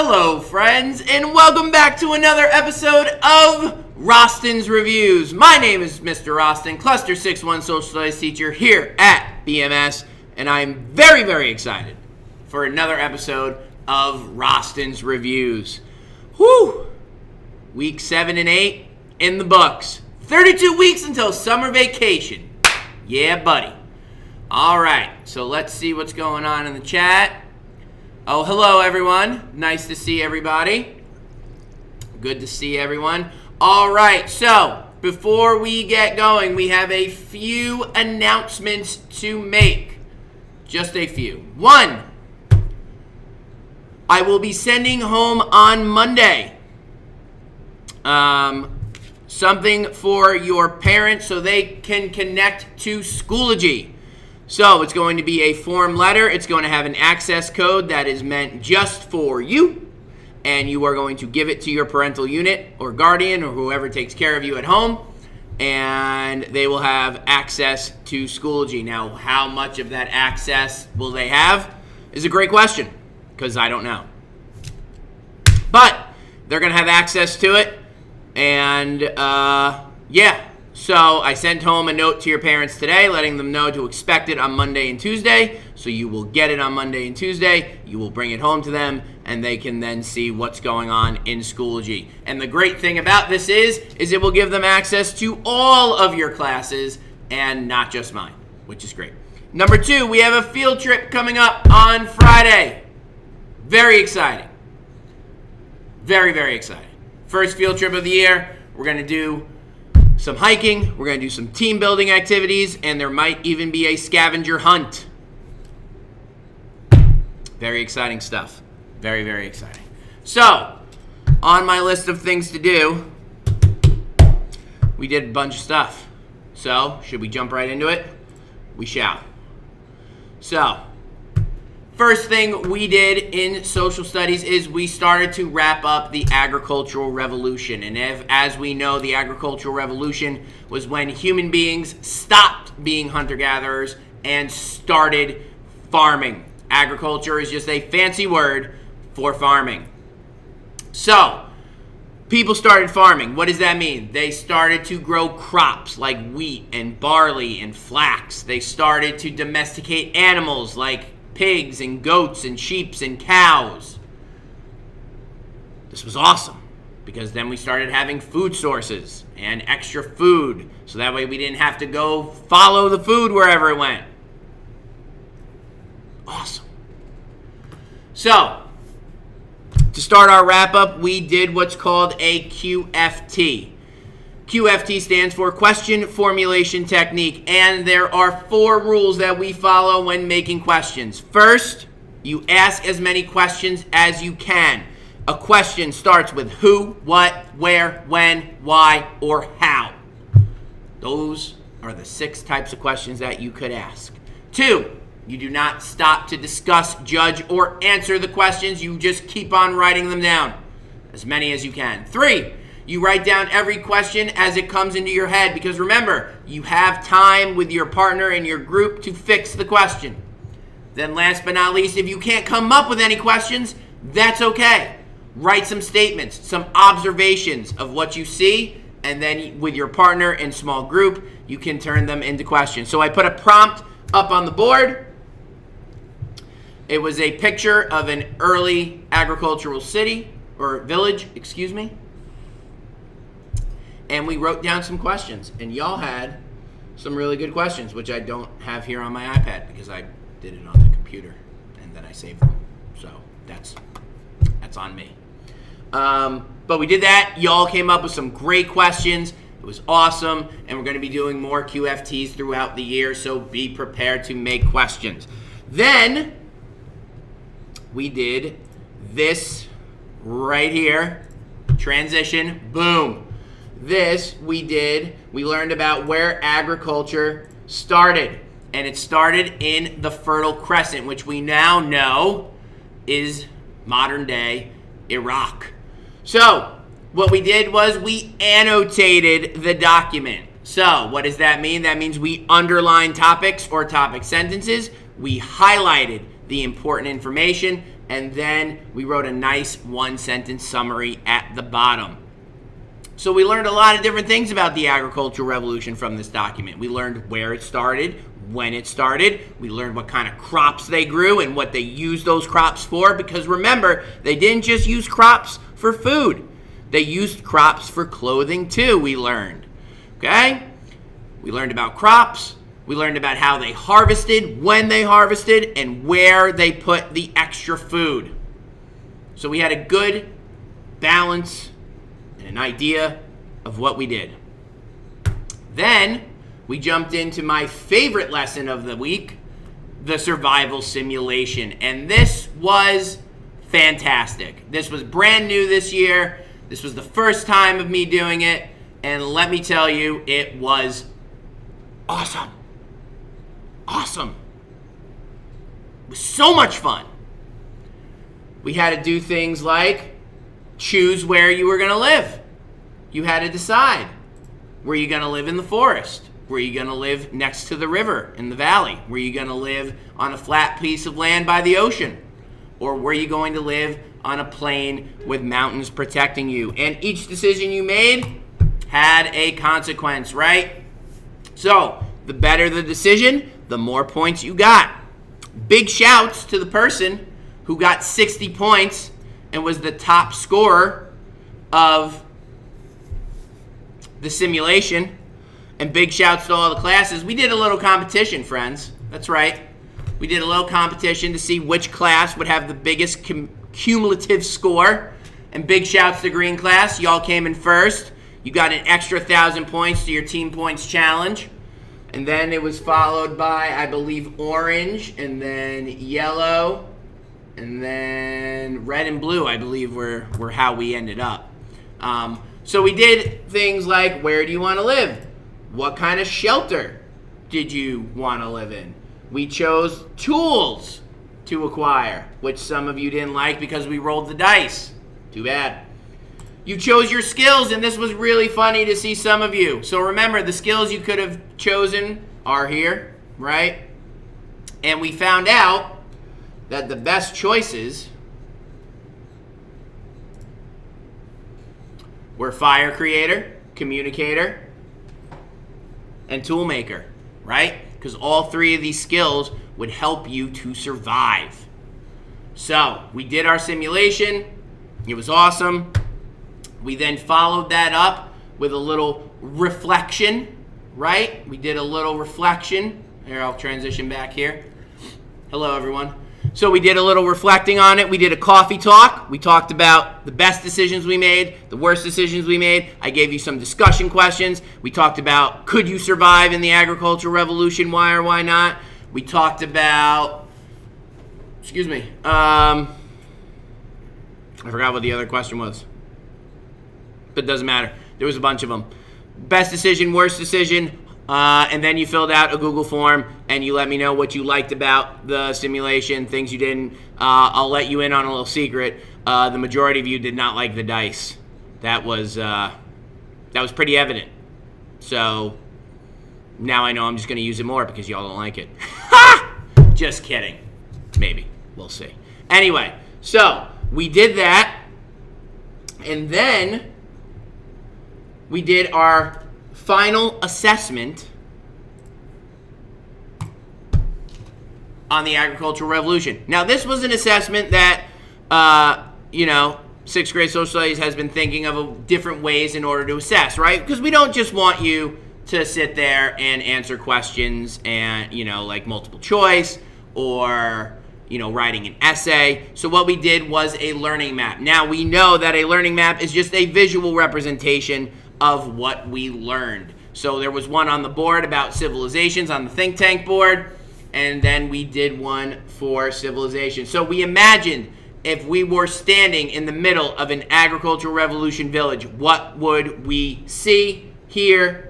Hello, friends, and welcome back to another episode of Rosten's Reviews. My name is Mr. Rosten, Cluster 6-1 Social Studies teacher here at BMS, and I'm very, very excited for another episode of Rosten's Reviews. Whew! Week 7 and 8 in the books. 32 weeks until summer vacation. Yeah, buddy. All right, so let's see what's going on in the chat. Oh, hello, everyone. Nice to see everybody. Good to see everyone. All right, so before we get going, we have a few announcements to make. Just a few. One, I will be sending home on Monday something for your parents so they can connect to Schoology. So it's going to be a form letter. It's going to have an access code that is meant just for you. And you are going to give it to your parental unit or guardian or whoever takes care of you at home. And they will have access to Schoology. Now, how much of that access will they have is a great question, because I don't know. But they're going to have access to it. And, yeah. So I sent home a note to your parents today letting them know to expect it on Monday and Tuesday. So you will get it on Monday and Tuesday. You will bring it home to them, and they can then see what's going on in Schoology. And the great thing about this is it will give them access to all of your classes and not just mine, which is great. Number 2, we have a field trip coming up on Friday. Very exciting. Very, very exciting. First field trip of the year. We're going to do some hiking, we're going to do some team building activities, and there might even be a scavenger hunt. Very exciting stuff. Very, very exciting. So, on my list of things to do, we did a bunch of stuff. So, should we jump right into it? We shall. So, first thing we did in social studies is we started to wrap up the agricultural revolution. And as we know, the agricultural revolution was when human beings stopped being hunter-gatherers and started farming. Agriculture is just a fancy word for farming. So, people started farming. What does that mean? They started to grow crops like wheat and barley and flax. They started to domesticate animals like pigs and goats and sheep and cows. This was awesome because then we started having food sources and extra food, so that way we didn't have to go follow the food wherever it went. Awesome. So, to start our wrap-up, we did what's called a QFT. QFT stands for Question Formulation Technique, and there are 4 rules that we follow when making questions. First, you ask as many questions as you can. A question starts with who, what, where, when, why, or how. Those are the 6 types of questions that you could ask. 2, you do not stop to discuss, judge, or answer the questions. You just keep on writing them down, as many as you can. 3, you write down every question as it comes into your head, because remember, you have time with your partner and your group to fix the question. Then last but not least, if you can't come up with any questions, that's okay. Write some statements, some observations of what you see, and then with your partner and small group, you can turn them into questions. So I put a prompt up on the board. It was a picture of an early agricultural city, or village, excuse me. And we wrote down some questions, and y'all had some really good questions, which I don't have here on my iPad because I did it on the computer and then I saved them. So that's on me. But we did that. Y'all came up with some great questions. It was awesome, and we're going to be doing more QFTs throughout the year, so be prepared to make questions. Then we did this right here. Transition. Boom. This we learned about where agriculture started. And it started in the Fertile Crescent, which we now know is modern day Iraq. So, what we did was we annotated the document. So, what does that mean? That means we underlined topics or topic sentences. We highlighted the important information, and then we wrote a nice one-sentence summary at the bottom. So we learned a lot of different things about the agricultural revolution from this document. We learned where it started, when it started. We learned what kind of crops they grew and what they used those crops for, because remember, they didn't just use crops for food. They used crops for clothing too, we learned. Okay? We learned about crops. We learned about how they harvested, when they harvested, and where they put the extra food. So we had a good balance and an idea of what we did. Then we jumped into my favorite lesson of the week, the survival simulation. And this was fantastic. This was brand new this year. This was the first time of me doing it. And let me tell you, it was awesome. Awesome. It was so much fun. We had to do things like choose where you were going to live. You had to decide. Were you going to live in the forest? Were you going to live next to the river in the valley? Were you going to live on a flat piece of land by the ocean? Or were you going to live on a plain with mountains protecting you? And each decision you made had a consequence, right? So, the better the decision, the more points you got. Big shouts to the person who got 60 points and was the top scorer of the simulation. And big shouts to all the classes. We did a little competition, friends. That's right. We did a little competition to see which class would have the biggest cumulative score. And big shouts to green class. Y'all came in first. You got an extra 1,000 points to your team points challenge. And then it was followed by, I believe, orange, and then yellow, and then red and blue, I believe, were how we ended up. So we did things like, where do you want to live? What kind of shelter did you want to live in? We chose tools to acquire, which some of you didn't like because we rolled the dice. Too bad. You chose your skills, and this was really funny to see some of you. So remember, the skills you could have chosen are here, right? And we found out that the best choices were fire creator, communicator, and tool maker, right? Because all three of these skills would help you to survive. So we did our simulation. It was awesome. We then followed that up with a little reflection, right? We did a little reflection. Here, I'll transition back here. Hello, everyone. So we did a little reflecting on it. We did a coffee talk. We talked about the best decisions we made, the worst decisions we made. I gave you some discussion questions. We talked about, could you survive in the agricultural revolution? Why or why not? We talked about, I forgot what the other question was. But it doesn't matter. There was a bunch of them. Best decision, worst decision, and then you filled out a Google form and you let me know what you liked about the simulation, things you didn't. I'll let you in on a little secret. The majority of you did not like the dice. That was pretty evident. So now I know I'm just going to use it more because y'all don't like it. Ha! Just kidding. Maybe. We'll see. Anyway, so we did that, and then we did our final assessment on the agricultural revolution. Now, this was an assessment that, sixth grade social studies has been thinking of different ways in order to assess, right? Because we don't just want you to sit there and answer questions and, like multiple choice or, writing an essay. So what we did was a learning map. Now, we know that a learning map is just a visual representation of what we learned. So there was one on the board about civilizations on the think tank board, and then we did one for civilization. So we imagined if we were standing in the middle of an agricultural revolution village, what would we see, hear,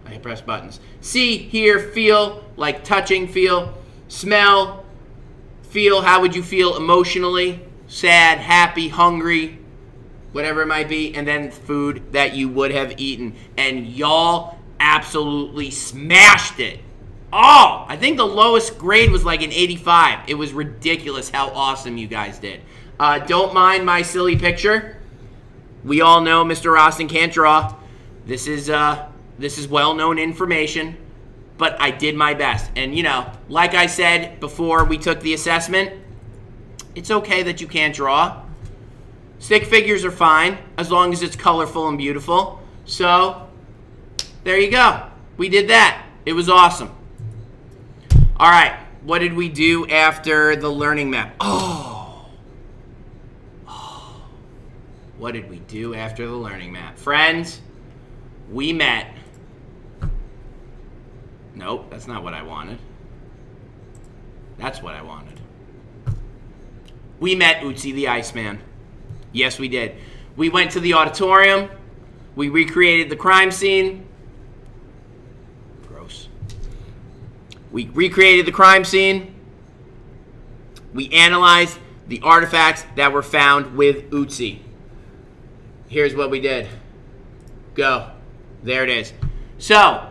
I pressed buttons. See, hear, feel, like touching, feel, smell, feel, how would you feel emotionally, sad, happy, hungry, whatever it might be, and then food that you would have eaten. And y'all absolutely smashed it. Oh, I think the lowest grade was like an 85. It was ridiculous how awesome you guys did. Don't mind my silly picture. We all know Mr. Rosten can't draw. This is well-known information, but I did my best. And, you know, like I said before we took the assessment, it's okay that you can't draw. Stick figures are fine as long as it's colorful and beautiful. So, there you go. We did that. It was awesome. All right, what did we do after the learning map? What did we do after the learning map? Friends, we met. Nope, that's not what I wanted. That's what I wanted. We met Otzi the Iceman. Yes, we did. We went to the auditorium. We recreated the crime scene. Gross. We recreated the crime scene. We analyzed the artifacts that were found with Otzi. Here's what we did. Go. There it is. So,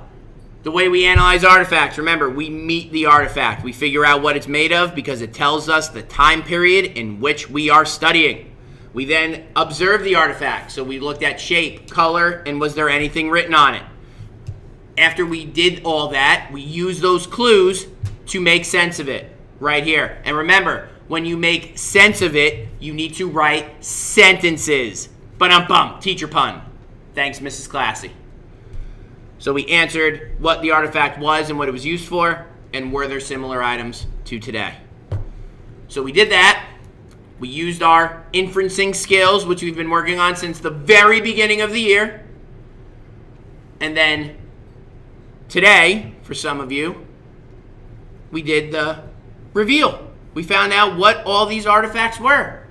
the way we analyze artifacts, remember, we meet the artifact. We figure out what it's made of because it tells us the time period in which we are studying. We then observe the artifact. So we looked at shape, color, and was there anything written on it. After we did all that, we use those clues to make sense of it right here. And remember, when you make sense of it, you need to write sentences. Ba-dum-bum, teacher pun. Thanks, Mrs. Classy. So we answered what the artifact was and what it was used for, and were there similar items to today. So we did that. We used our inferencing skills, which we've been working on since the very beginning of the year. And then today, for some of you, we did the reveal. We found out what all these artifacts were.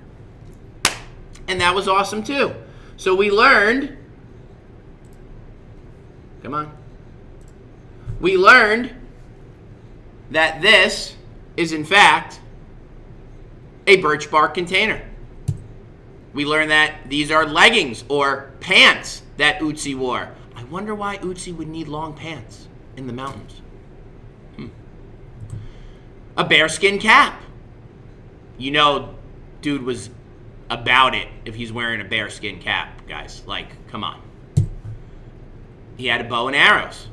And that was awesome too. So we learned, come on. We learned that this is in fact a birch bark container. We learned that these are leggings or pants that Otzi wore. I wonder why Otzi would need long pants in the mountains. A bearskin cap. You know, dude was about it if he's wearing a bearskin cap, guys. Like, come on. He had a bow and arrows.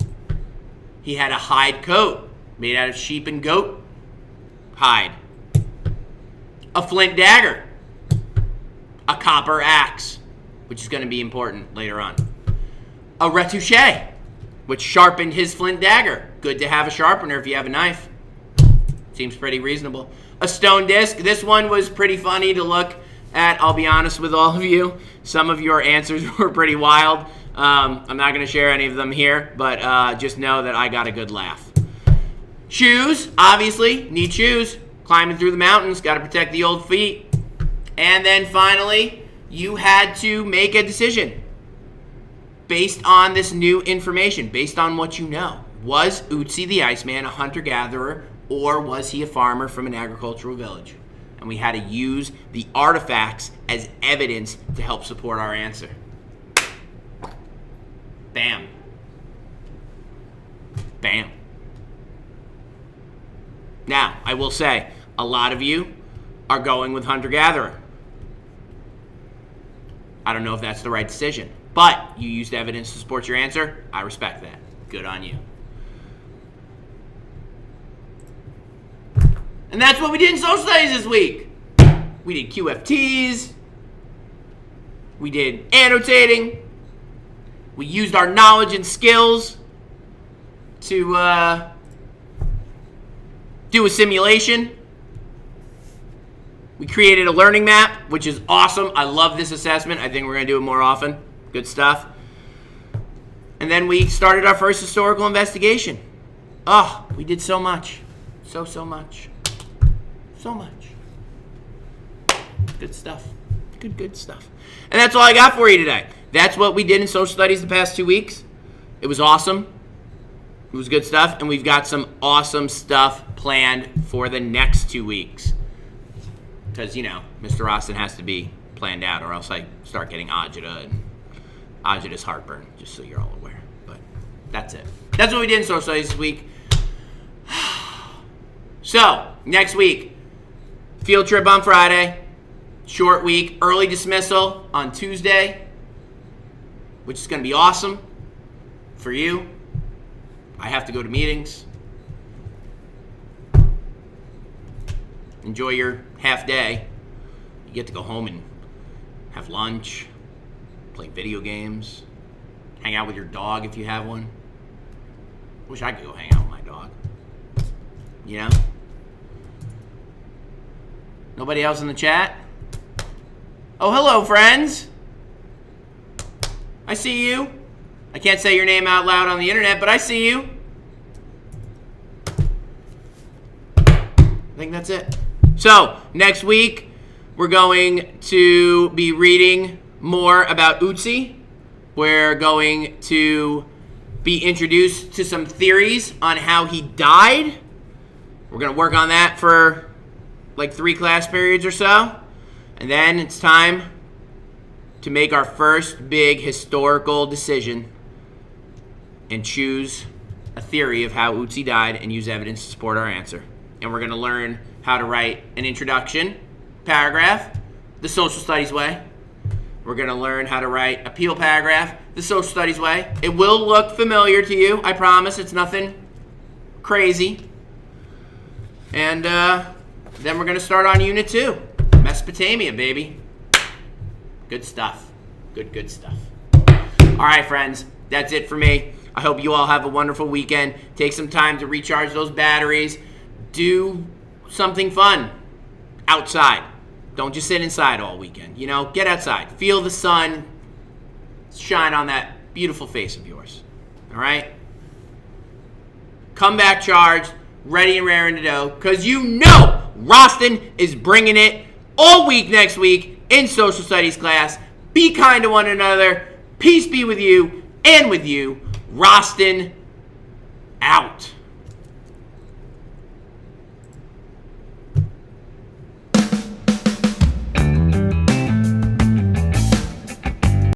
He had a hide coat made out of sheep and goat hide. A flint dagger. A copper axe, which is going to be important later on. A retouche, which sharpened his flint dagger. Good to have a sharpener if you have a knife. Seems pretty reasonable. A stone disc. This one was pretty funny to look at, I'll be honest with all of you. Some of your answers were pretty wild. I'm not going to share any of them here, but just know that I got a good laugh. Shoes, obviously, need shoes. Climbing through the mountains, got to protect the old feet. And then finally, you had to make a decision based on this new information, based on what you know. Was Otzi the Iceman a hunter-gatherer, or was he a farmer from an agricultural village? And we had to use the artifacts as evidence to help support our answer. Bam. Bam. Now, I will say, a lot of you are going with hunter-gatherer. I don't know if that's the right decision, but you used evidence to support your answer. I respect that. Good on you. And that's what we did in social studies this week. We did QFTs. We did annotating. We used our knowledge and skills to do a simulation. We created a learning map, which is awesome. I love this assessment. I think we're going to do it more often. Good stuff. And then we started our first historical investigation. Oh, we did so much. So much. So much. Good stuff. Good stuff. And that's all I got for you today. That's what we did in social studies the past 2 weeks. It was awesome. It was good stuff. And we've got some awesome stuff planned for the next 2 weeks. Because, you know, Mr. Rosten has to be planned out, or else I start getting agita and agita's heartburn, just so you're all aware. But that's it. That's what we did in social studies this week. So, next week, field trip on Friday, short week, early dismissal on Tuesday, which is going to be awesome for you. I have to go to meetings. Enjoy your half day. You get to go home and have lunch, play video games, hang out with your dog if you have one. Wish I could go hang out with my dog. You know? Nobody else in the chat? Oh, hello, friends. I see you. I can't say your name out loud on the internet, but I see you. I think that's it. So, next week, we're going to be reading more about Otzi. We're going to be introduced to some theories on how he died. We're going to work on that for like 3 class periods or so. And then it's time to make our first big historical decision and choose a theory of how Otzi died and use evidence to support our answer. And we're going to learn how to write an introduction paragraph the social studies way. We're going to learn how to write a appeal paragraph the social studies way. It will look familiar to you. I promise. It's nothing crazy. And then we're going to start on Unit 2. Mesopotamia, baby. Good stuff. Good stuff. All right, friends. That's it for me. I hope you all have a wonderful weekend. Take some time to recharge those batteries. Do something fun outside. Don't just sit inside all weekend. You know, get outside. Feel the sun shine on that beautiful face of yours. All right? Come back charged, ready and raring to go, because you know Rosten is bringing it all week next week in social studies class. Be kind to one another. Peace be with you and with you. Rosten out.